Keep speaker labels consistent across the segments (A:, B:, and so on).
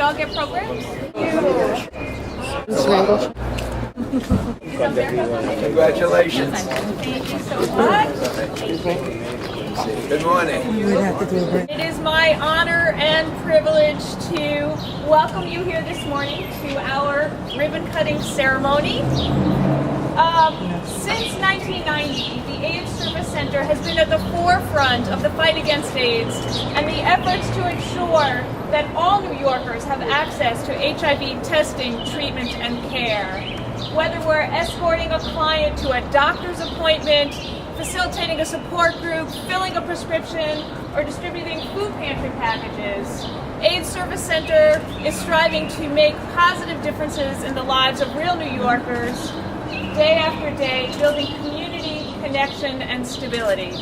A: y'all get programs?
B: Congratulations.
A: Thank you so much.
B: Good morning.
A: It is my honor and privilege to welcome you here this morning to our ribbon cutting ceremony. Since 1990, the AIDS Service Center has been at the forefront of the fight against AIDS and the efforts to ensure that all New Yorkers have access to HIV testing, treatment, and care. Whether we're escorting a client to a doctor's appointment, facilitating a support group, filling a prescription, or distributing food pantry packages, AIDS Service Center is striving to make positive differences in the lives of real New Yorkers, day after day, building community, connection, and stability.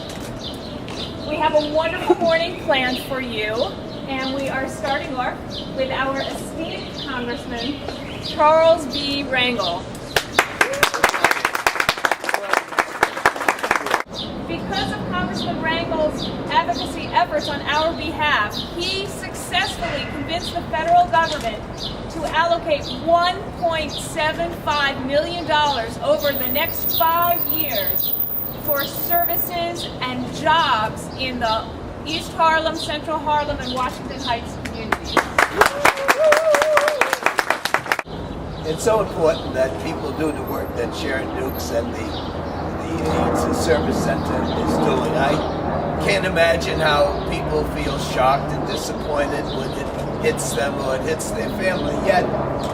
A: We have a wonderful morning planned for you, and we are starting off with our esteemed Congressman Charles B. Rangel. Because of Congressman Rangel's advocacy efforts on our behalf, he successfully convinced the federal government to allocate $1.75 million over the next 5 years for services and jobs in the East Harlem, Central Harlem, and Washington Heights communities.
B: It's so important that people do the work that Sharon Dukes and the AIDS Service Center is doing. I can't imagine how people feel shocked and disappointed when it hits them or it hits their family. Yet,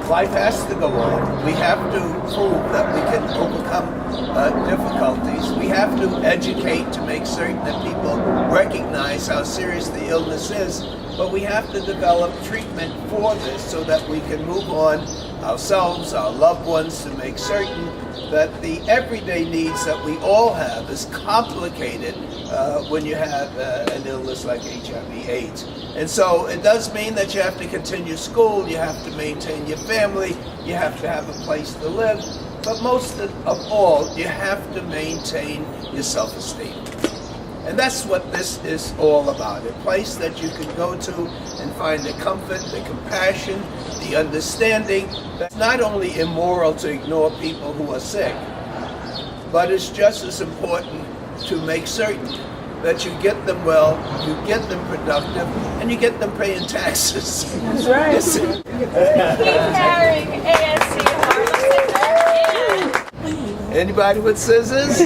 B: life has to go on. We have to prove that we can overcome difficulties. We have to educate to make certain that people recognize how serious the illness is. But we have to develop treatment for this so that we can move on ourselves, our loved ones, to make certain that the everyday needs that we all have is complicated when you have an illness like HIV/AIDS. And so it does mean that you have to continue school, you have to maintain your family, you have to have a place to live, but most of all, you have to maintain your self-esteem. And that's what this is all about, a place that you can go to and find the comfort, the compassion, the understanding. That's not only immoral to ignore people who are sick, but it's just as important to make certain that you get them well, you get them productive, and you get them paying taxes.
A: That's right. Keith Haring, ASC
B: Anybody with scissors?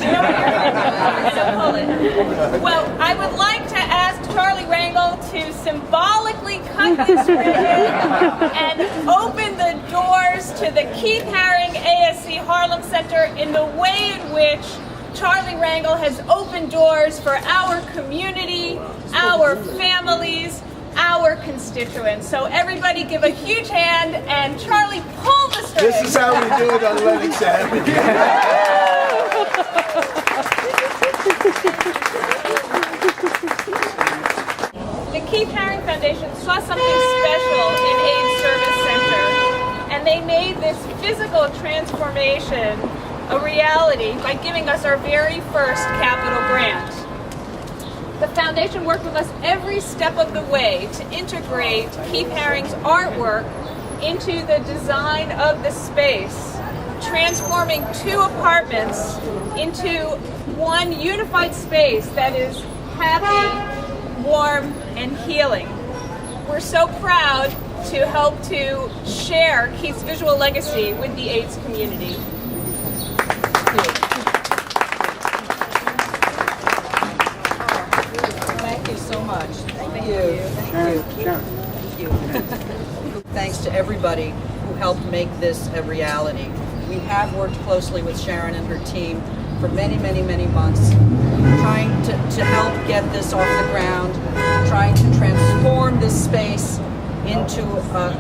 A: Well, I would like to ask Charlie Rangel to symbolically cut this ribbon and open the doors to the Keith Haring ASC Harlem Center in the way in which Charlie Rangel has opened doors for our community, our families, our constituents. So everybody give a huge hand and Charlie, pull the string.
B: This is how we do it on Lennox Avenue.
A: The Keith Haring Foundation saw something special in AIDS Service Center, and they made this physical transformation a reality by giving us our very first capital grant. The foundation worked with us every step of the way to integrate Keith Haring's artwork into the design of the space, transforming 2 apartments into one unified space that is happy, warm, and healing. We're so proud to help to share Keith's visual legacy with the AIDS community.
C: Thank you so much. Thank you. Thank you. Thanks to everybody who helped make this a reality. We have worked closely with Sharon and her team for many, many, many months, trying to help get this off the ground, trying to transform this space into a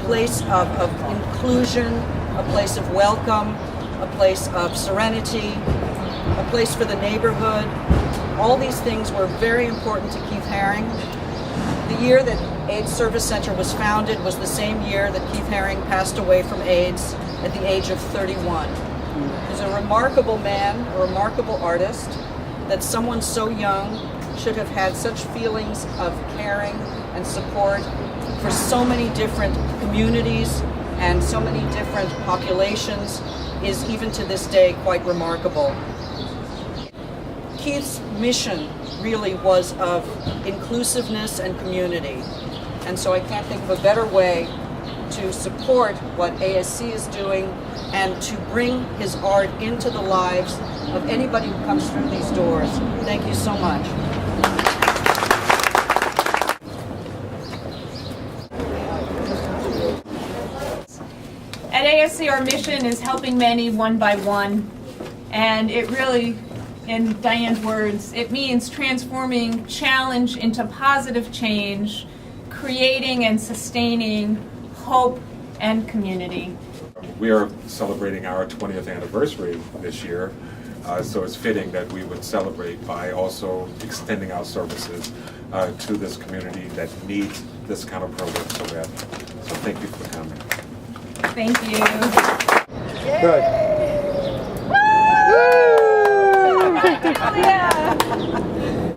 C: place of inclusion, a place of welcome, a place of serenity, a place for the neighborhood. All these things were very important to Keith Haring. The year that AIDS Service Center was founded was the same year that Keith Haring passed away from AIDS at the age of 31. He's a remarkable man, a remarkable artist, that someone so young should have had such feelings of caring and support for so many different communities and so many different populations is even to this day quite remarkable. Keith's mission really was of inclusiveness and community. And so I can't think of a better way to support what ASC is doing and to bring his art into the lives of anybody who comes through these doors. Thank you so much.
A: At ASC, our mission is helping many one by one, and it really, in Diane's words, it means transforming challenge into positive change, creating and sustaining hope and community.
D: We are celebrating our 20th anniversary this year, so it's fitting that we would celebrate by also extending our services to this community that needs this kind of program so badly. So thank you for coming.
A: Thank you.
E: Good.
A: Yeah.